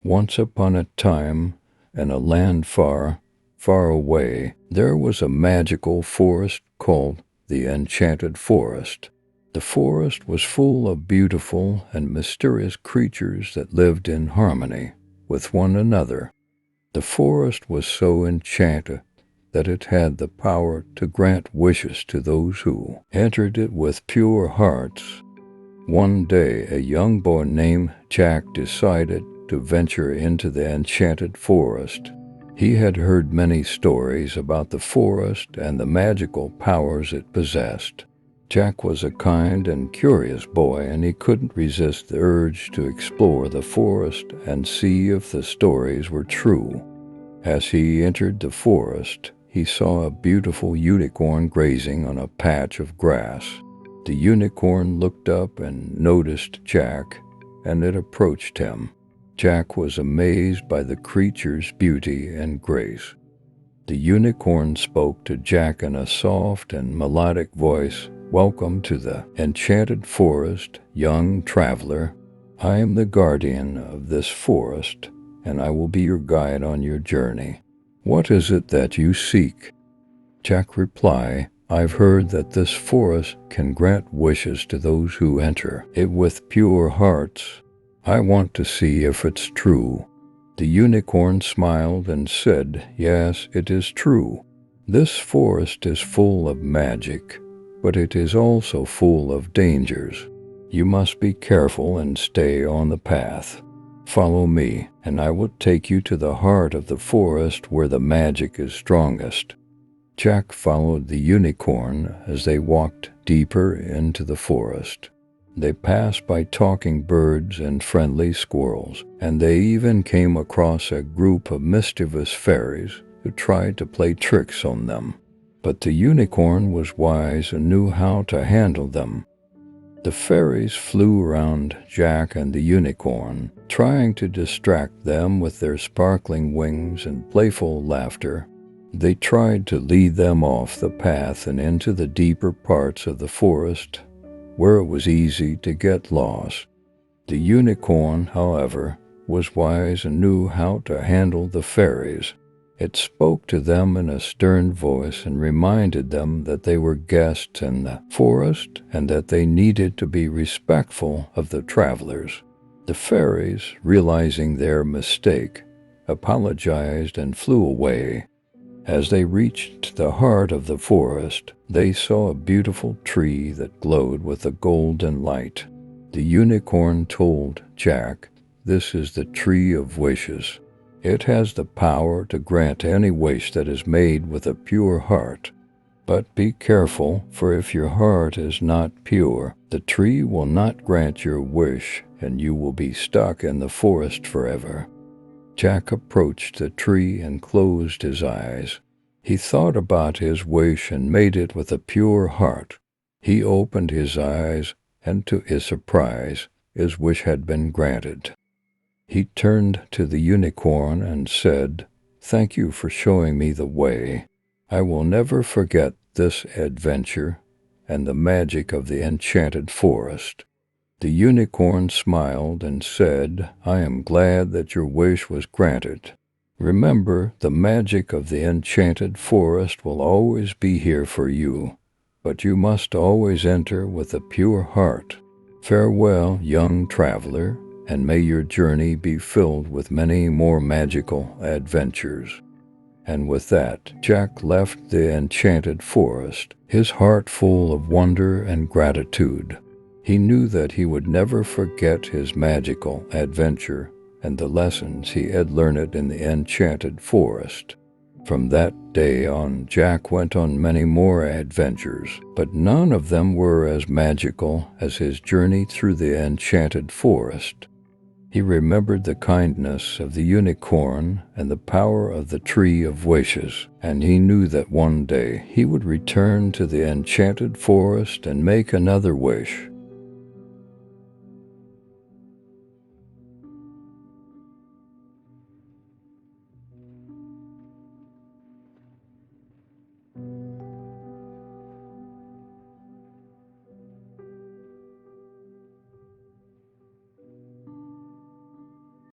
Once upon a time, in a land far, far away, there was a magical forest called the Enchanted Forest. The forest was full of beautiful and mysterious creatures that lived in harmony with one another. The forest was so enchanted that it had the power to grant wishes to those who entered it with pure hearts. One day, a young boy named Jack decided to venture into the Enchanted Forest. He had heard many stories about the forest and the magical powers it possessed. Jack was a kind and curious boy, and he couldn't resist the urge to explore the forest and see if the stories were true. As he entered the forest, he saw a beautiful unicorn grazing on a patch of grass. The unicorn looked up and noticed Jack, and it approached him. Jack was amazed by the creature's beauty and grace. The unicorn spoke to Jack in a soft and melodic voice. "Welcome to the Enchanted Forest, young traveler. I am the guardian of this forest, and I will be your guide on your journey. What is it that you seek?" Jack replied, "I've heard that this forest can grant wishes to those who enter it with pure hearts. I want to see if it's true." The unicorn smiled and said, "Yes, it is true. This forest is full of magic, but it is also full of dangers. You must be careful and stay on the path. Follow me, and I will take you to the heart of the forest where the magic is strongest." Jack followed the unicorn as they walked deeper into the forest. They passed by talking birds and friendly squirrels, and they even came across a group of mischievous fairies who tried to play tricks on them. But the unicorn was wise and knew how to handle them. The fairies flew around Jack and the unicorn, trying to distract them with their sparkling wings and playful laughter. They tried to lead them off the path and into the deeper parts of the forest, where it was easy to get lost. The unicorn, however, was wise and knew how to handle the fairies. It spoke to them in a stern voice and reminded them that they were guests in the forest and that they needed to be respectful of the travelers. The fairies, realizing their mistake, apologized and flew away. As they reached the heart of the forest, they saw a beautiful tree that glowed with a golden light. The unicorn told Jack, "This is the tree of wishes. It has the power to grant any wish that is made with a pure heart. But be careful, for if your heart is not pure, the tree will not grant your wish, and you will be stuck in the forest forever." Jack approached the tree and closed his eyes. He thought about his wish and made it with a pure heart. He opened his eyes, and to his surprise, his wish had been granted. He turned to the unicorn and said, "Thank you for showing me the way. I will never forget this adventure and the magic of the Enchanted Forest." The unicorn smiled and said, "I am glad that your wish was granted. Remember, the magic of the Enchanted Forest will always be here for you, but you must always enter with a pure heart. Farewell, young traveler, and may your journey be filled with many more magical adventures." And with that, Jack left the Enchanted Forest, his heart full of wonder and gratitude. He knew that he would never forget his magical adventure and the lessons he had learned in the Enchanted Forest. From that day on, Jack went on many more adventures, but none of them were as magical as his journey through the Enchanted Forest. He remembered the kindness of the unicorn and the power of the Tree of Wishes, and he knew that one day he would return to the Enchanted Forest and make another wish.